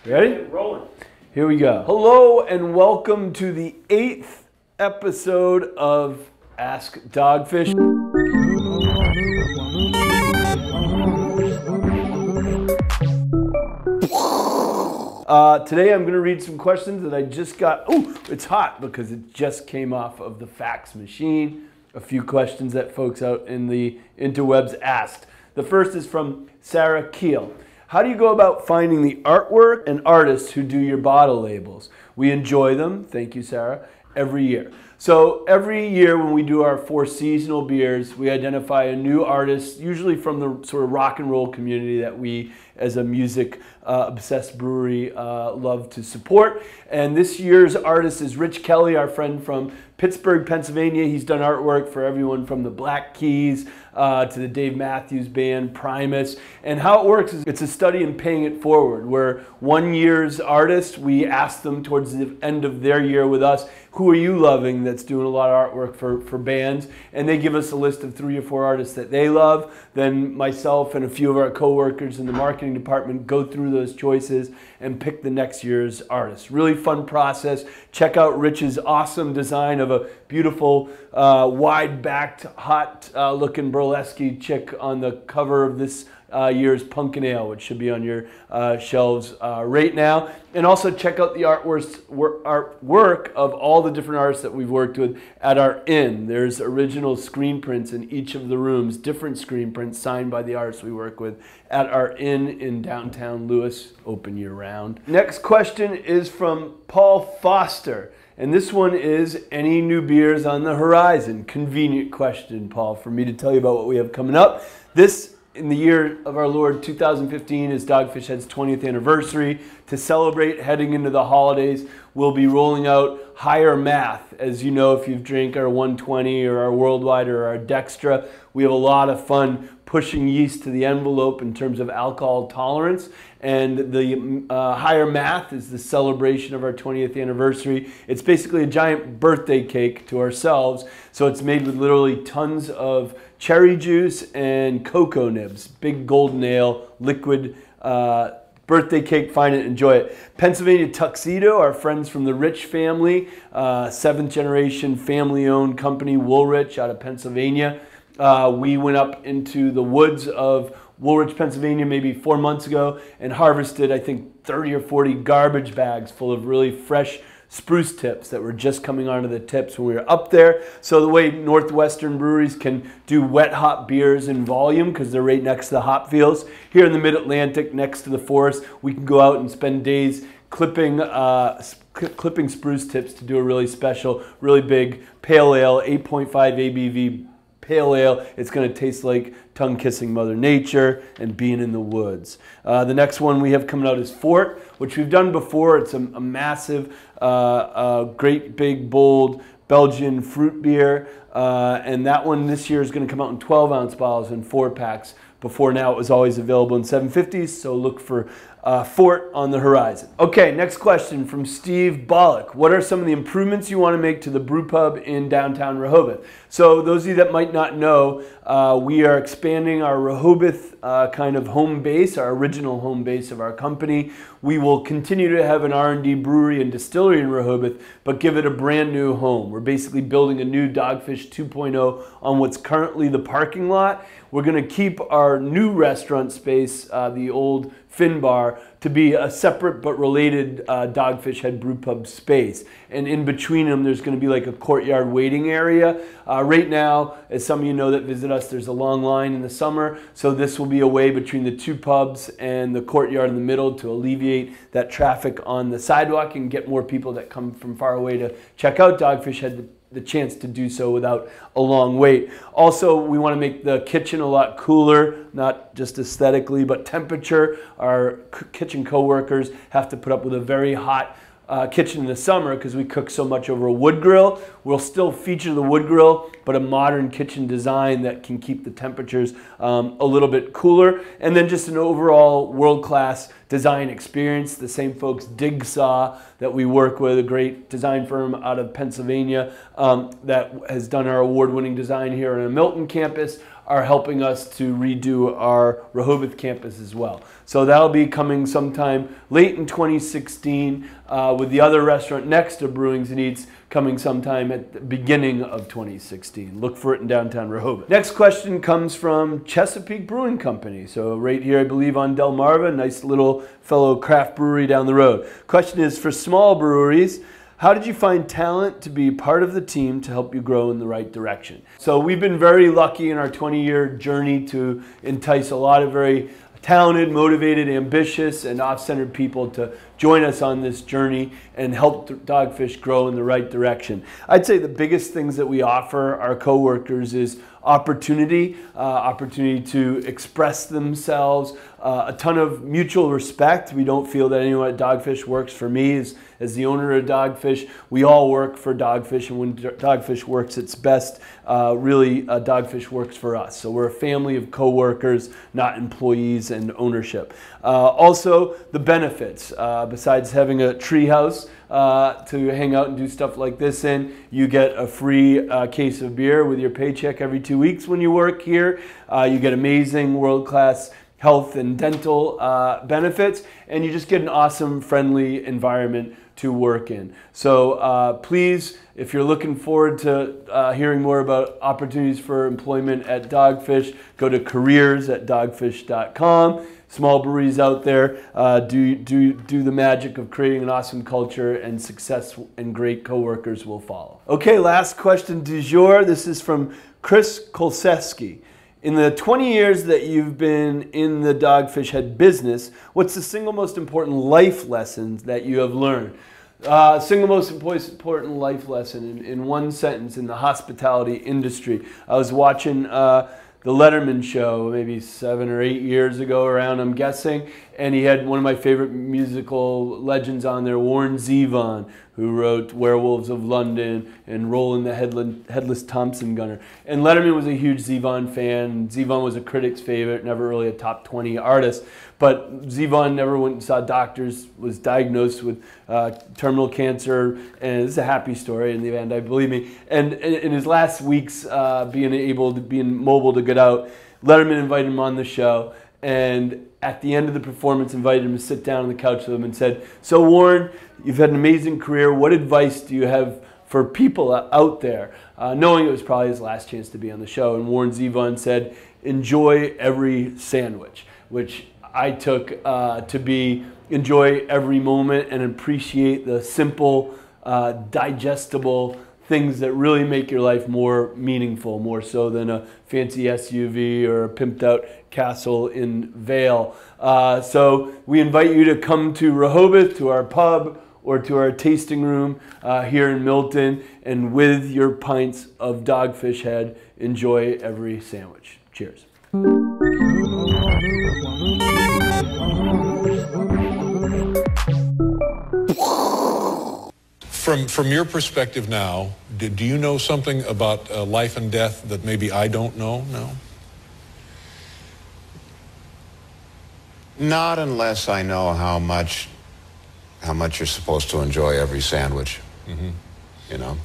Ready? Rolling. Here we go. Hello and welcome to the 8th episode of Ask Dogfish. Today I'm going to read some questions that I just got. Oh, it's hot because it just came off of the fax machine. A few questions that folks out in the interwebs asked. The first is from Sarah Keel. How do you go about finding the artwork and artists who do your bottle labels? We enjoy them, thank you Sarah, every year. So every year when we do our 4 seasonal beers, we identify a new artist, usually from the sort of rock and roll community that we as a music obsessed brewery love to support. And this year's artist is Rich Kelly, our friend from Pittsburgh, Pennsylvania. He's done artwork for everyone from the Black Keys to the Dave Matthews Band, Primus. And how it works is it's a study in paying it forward, where one year's artist, we ask them towards the end of their year with us, who are you loving that's doing a lot of artwork for bands? And they give us a list of 3 or 4 artists that they love. Then myself and a few of our coworkers in the marketing department go through those choices and pick the next year's artist. Really fun process. Check out Rich's awesome design of a beautiful, wide-backed, hot-looking burlesque chick on the cover of this year's Pumpkin Ale, which should be on your shelves right now. And also check out the artwork of all the different artists that we've worked with at our inn. There's original screen prints in each of the rooms, different screen prints signed by the artists we work with at our inn in downtown Lewis, open year-round. Next question is from Paul Foster. And this one is, any new beers on the horizon? Convenient question, Paul, for me to tell you about what we have coming up. This, in the year of our Lord 2015, is Dogfish Head's 20th anniversary. To celebrate heading into the holidays, we'll be rolling out Higher Math. As you know, if you've drank our 120 or our Worldwide or our Dextra, we have a lot of fun pushing yeast to the envelope in terms of alcohol tolerance. And the Higher Math is the celebration of our 20th anniversary. It's basically a giant birthday cake to ourselves. So it's made with literally tons of cherry juice and cocoa nibs. Big golden ale, liquid birthday cake. Find it, enjoy it. Pennsylvania Tuxedo, our friends from the Rich family, 7th generation family owned company, Woolrich out of Pennsylvania. We went up into the woods of Woolrich, Pennsylvania maybe 4 months ago and harvested, I think, 30 or 40 garbage bags full of really fresh spruce tips that were just coming onto the tips when we were up there. So the way Northwestern breweries can do wet hop beers in volume because they're right next to the hop fields, here in the mid-Atlantic next to the forest, we can go out and spend days clipping spruce tips to do a really special, really big pale ale, 8.5 ABV pale ale. It's going to taste like tongue-kissing Mother Nature and being in the woods. The next one we have coming out is Fort, which we've done before. It's a massive, great big, bold Belgian fruit beer. And that one this year is going to come out in 12-ounce bottles and 4-packs. Before now it was always available in 750s, so look for Fort on the horizon. Okay, next question from Steve Bollock. What are some of the improvements you want to make to the brew pub in downtown Rehoboth? So those of you that might not know, we are expanding our Rehoboth kind of home base, our original home base of our company. We will continue to have an R&D brewery and distillery in Rehoboth, but give it a brand new home. We're basically building a new Dogfish 2.0 on what's currently the parking lot. We're going to keep our new restaurant space, the old Fin Bar, to be a separate but related Dogfish Head brew pub space. And in between them, there's going to be like a courtyard waiting area. Right now, as some of you know that visit us, there's a long line in the summer. So this will be a way between the 2 pubs and the courtyard in the middle to alleviate that traffic on the sidewalk and get more people that come from far away to check out Dogfish Head the chance to do so without a long wait. Also, we want to make the kitchen a lot cooler, not just aesthetically, but temperature. Our kitchen co-workers have to put up with a very hot kitchen in the summer because we cook so much over a wood grill. We'll still feature the wood grill, but a modern kitchen design that can keep the temperatures a little bit cooler. And then just an overall world-class design experience. The same folks, Digsaw, that we work with, a great design firm out of Pennsylvania that has done our award-winning design here on a Milton campus, are helping us to redo our Rehoboth campus as well. So that'll be coming sometime late in 2016, with the other restaurant next to Brewings and Eats coming sometime at the beginning of 2016. Look for it in downtown Rehoboth. Next question comes from Chesapeake Brewing Company. So right here, I believe on Delmarva, nice little fellow craft brewery down the road. Question is, for small breweries, how did you find talent to be part of the team to help you grow in the right direction? So we've been very lucky in our 20-year journey to entice a lot of very talented, motivated, ambitious, and off-centered people to join us on this journey and help Dogfish grow in the right direction. I'd say the biggest things that we offer our coworkers is opportunity to express themselves, a ton of mutual respect. We don't feel that anyone at Dogfish works for me as the owner of Dogfish. We all work for Dogfish, and when Dogfish works its best, really Dogfish works for us. So we're a family of coworkers, not employees and ownership. Also, the benefits. Besides having a treehouse to hang out and do stuff like this in, you get a free case of beer with your paycheck every 2 weeks when you work here. You get amazing world-class health and dental benefits, and you just get an awesome, friendly environment to work in. So please, if you're looking forward to hearing more about opportunities for employment at Dogfish, go to careers@dogfish.com. Small breweries out there do the magic of creating an awesome culture, and success and great coworkers will follow. Okay, last question du jour. This is from Chris Kolseski. In the 20 years that you've been in the Dogfish Head business, what's the single most important life lessons that you have learned? Single most important life lesson in one sentence in the hospitality industry. I was watching the Letterman show maybe 7 or 8 years ago around, I'm guessing, and he had one of my favorite musical legends on there, Warren Zevon, who wrote Werewolves of London and Roland the Headless Thompson Gunner. And Letterman was a huge Zevon fan. Zevon was a critic's favorite, never really a top 20 artist. But Zevon never went and saw doctors, was diagnosed with terminal cancer, and it's a happy story in the end, I believe me. And in his last weeks being mobile to get out, Letterman invited him on the show, and at the end of the performance invited him to sit down on the couch with him and said, "So Warren, you've had an amazing career. What advice do you have for people out there?" Knowing it was probably his last chance to be on the show. And Warren Zevon said, "Enjoy every sandwich," which I took to be enjoy every moment and appreciate the simple, digestible things that really make your life more meaningful, more so than a fancy SUV or a pimped out castle in Vail. So we invite you to come to Rehoboth, to our pub, or to our tasting room here in Milton, and with your pints of Dogfish Head, enjoy every sandwich. Cheers. From your perspective now, do you know something about life and death that maybe I don't know now? Not unless I know how much you're supposed to enjoy every sandwich. Mm-hmm. You know?